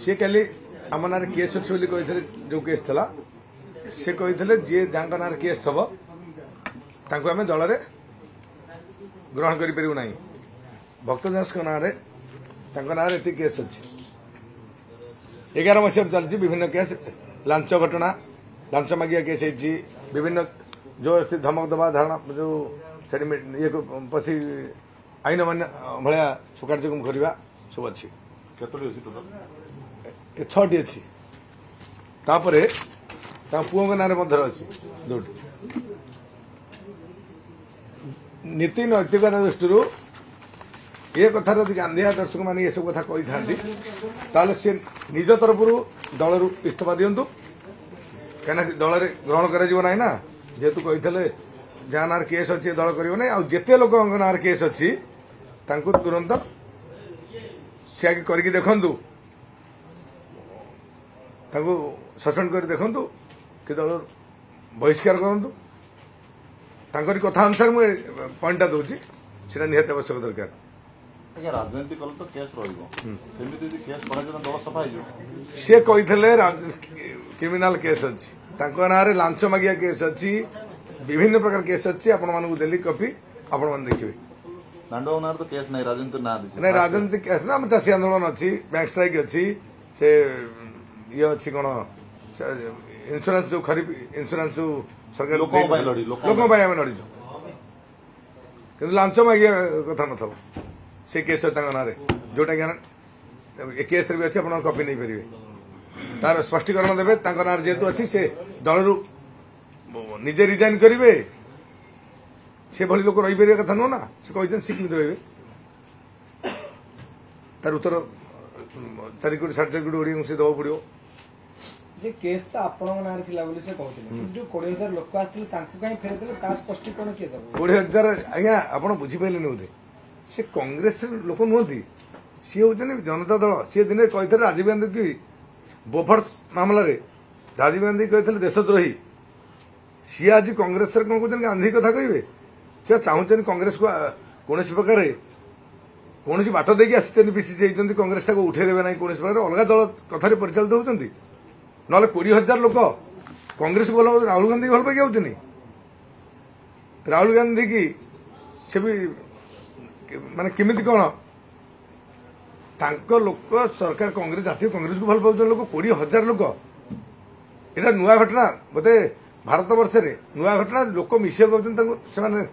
सी काली आम ना केस अच्छे कही जो केस था सी कही जी जहाँ ना केस थब आम दल में ग्रहण करूँ ना भक्त दास ना ना ये केस अच्छी 11 मसीह चलती विभिन्न केस लांच घटना लांच मागिया केस विभिन्न जो धमक दबा धारणा जो ये पशि आईन मान भाया कार्यक्रम करवा सब अच्छी 6टी अच्छी पुओं ना अच्छी जो नीति नैतिकता दृष्टि ये कथार गांधी दर्शक मैंने ये सब कथा कही था सी निज तरफ दल इस्तीफा दिंतु कहीं दल में ग्रहण करना जेहेतु कही जहाँ ना केस अच्छी दल कर जिते लोक ना केस अच्छी तुरंत सी आगे करके देखु सस्पेंड कर देखु कि दल बहिष्कार करूँ कथा अनुसार मुझे पॉइंटा दूसरी सीटा निहत आवश्यक दरकार राजनीति कल तो केस केस दल सफा सी कही क्रिमिनाल केस अच्छी ना लांच मागिया केस अच्छी विभिन्न प्रकार केस अच्छी आपण मानक देली कॉपी आपण मान देखिए नांडो ना तो केस नहीं राजनीति ना नहीं राजनीति केस ना चाषी आंदोलन अच्छी बैंक स्ट्राइक अच्छी से ये अच्छी कौन इन्शुरांस जो खरीफ इन्शुरांस सरकार लोक लड़ीचु कि लांच मागिया कथा न से केस ना जोटा कि केस भी अच्छी आप कॉपी नहीं पारे तार स्पष्टीकरण देवे ना जेहेतु अच्छी से दल निजे रिजाइन करेंगे से भली लोक रही पारे कथा नुह ना से कहते सीमित रे तार उत्तर 4 कोटी 4.5 कोटी ओडिया से दवा पड़ो जे केस तो आपण ना थिला बोली से कहथिले जो 20000 लोक आस्थिले तांको काई फेरे देले ता स्पष्टीकरण किए दबो 20000 आज्ञा आपण बुझी पाइले नउदे से कांग्रेस लोक नुहति सी होचन जनता दल सी दिन कही राजीव गांधी की बोफर मामला रे राजीव गांधी कही देशद्रोही सी आज कांग्रेस कौन कहते गांधी कथा कहे सी चाहते कांग्रेस को कौन प्रकार कौन बाट देकी आसते बीसीसी कांग्रेस टाक उठे देवे ना कौन प्रकार अलग दल कथार परिचालित होती ना 20,000 लोक कांग्रेस को भल राहुल गांधी भल पाई आउन राहुल गांधी की से भी माने किमिति कौन लोक सरकार कांग्रेस जातीय कांग्रेस को भल पाउन लोक 20,000 लोक एटा नुआ घटना बोधे भारत वर्ष नुआ घटना लोक मिसे कहते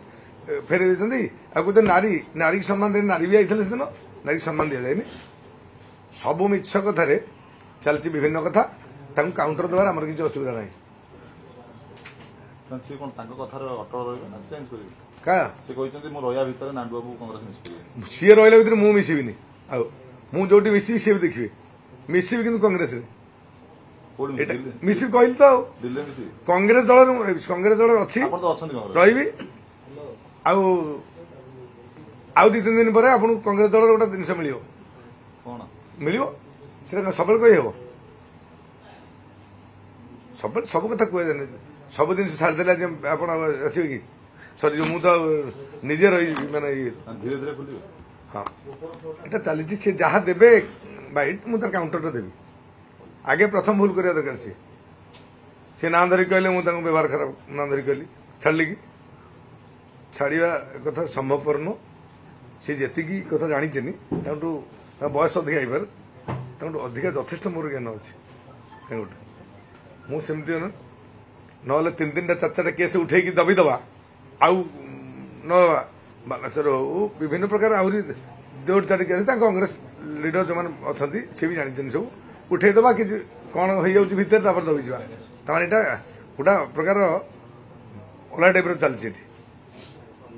फेरे देते नारी नारी सम्मान दे नारी भी आई दिन नारी सम्मान दि जाए सबू मिछ कथार चलती विभिन्न कथा काउंटर द्वारा आमर किसी असुविधा ना सी रहा भितर मुझे मिसबी मुझे मिसबी सी भी देखिए मिसबी कि कांग्रेस मिसबी कहली तो कांग्रेस दल अच्छी रही आउ 2-3 दिन पर आपको कांग्रेस दल गोटे जिन मिल सब कही हम सब कथा कह सब जिन छाड़देला आप आसवे कि सरी जो मुझे निजे रही मानने धीरे धीरे हाँ यहाँ चली सी जहाँ देवे बैट मुझे काउंटर देवी आगे प्रथम भूल करवा दरकार सी ना धरिक कहले मुझे व्यवहार खराब ना धरिक कहली छाड़ी कि छाड़ा कथा संभवपर नुह सी जी कथा जानी बयस अधिक आईपार अधिका यथेष मोर ज्ञान अच्छे मुझे ना 3-3टा 4-4टा केस उठे दबी दबा आउ न बालेश्वर हो विभिन्न प्रकार आहरी 2-4 केस कांग्रेस लीडर जो अच्छा सी भी जानी सब उठेदबा कि कौन हो भितर दबी जा गोटा प्रकार अलग टाइप चलती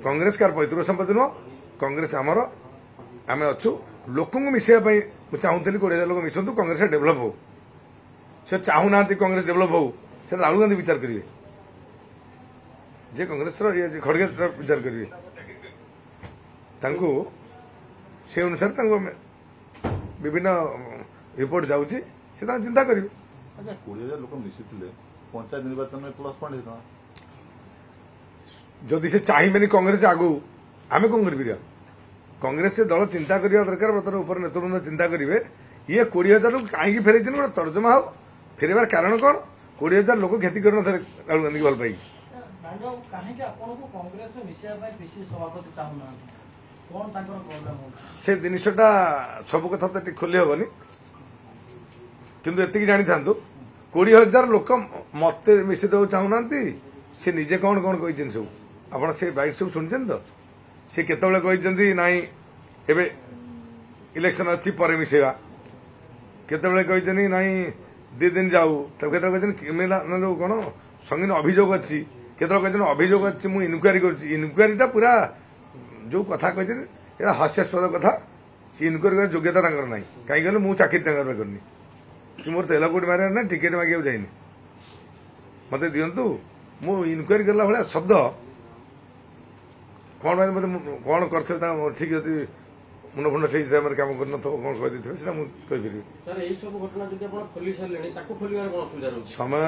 कांग्रेस कार पैतृक संपत्ति नुह कांग्रेस आमर आम अच्छु लोक मिसाई चाहूली 20,000 लोक मिसतु कांग्रेस डेभलप हो से चाहूना कांग्रेस डेभलप हो से राहुल गांधी विचार करेंगे जे कांग्रेस खड़गे विचार करेंगे से अनुसार विभिन्न रिपोर्ट जाऊँगी से चिंता करेंगे 20,000 लोक मिसी पंचायत निर्वाचन में प्लस पॉइंट जदि से चाहिए कांग्रेस आगु आम कौन कर कांग्रेस दल चिंता करवा दरकार बर्तमान उपर नेतृवृंद चिंता करेंगे ये 20,000 कहीं फेर गोटे तर्जमा हो फेरबार कारण कौन 20,000 लोक क्षति कर राहुल गांधी की भल पाई से जिनटा सब कथा तो खोली हेनी किंतु एति जानी था 20,000 लोक मत मिशे देव चाहूना सी निजे कौन कौन कही सब आप से बाइट सब शुणी तो सी केतले कही ना एवं इलेक्शन अच्छी पर मिसेगा केतले कही ना 2 दिन जाऊ कहते कौन संगीन अभियोग अच्छी केतल कहते अभियोग अच्छी मुझे इनक्वारी कर पूरा जो कथा कही हास्यास्पद कथा सी इनक्वारी कर योग्यता ना कहीं कहले मुझे चाकरी करनी कि मोर तेल कोटी मारे ना टिकेट मागे जाइनि मत दिंतु मु इनक्वारी करला भाया शब्द कौन मत कौन कर ठीक अच्छे मुंड फुंड से हिसाब से कम कर कौन कही समय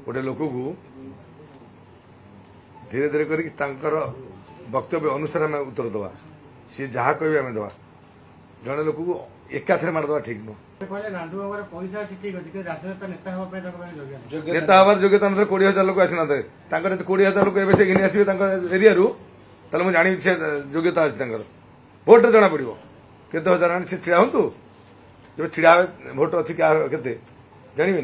गोटे लोक को धीरे धीरे कर वक्तव्य अनुसार आम उत्तर दवा सी जहाँ कहे आम दवा जड़े लोक को एकाथरे मारदवा ठीक नुह नेता हबार योग्यता अनुसार 20,000 लोक आसी ना 20,000 लोक एवं से घिनी आसवे एरिया मुझे जानी से योग्यता अच्छी भोट जना पड़ो केते हजार से छिड़ा हूँ जब छिड़ा भोट अच्छी क्या जानवे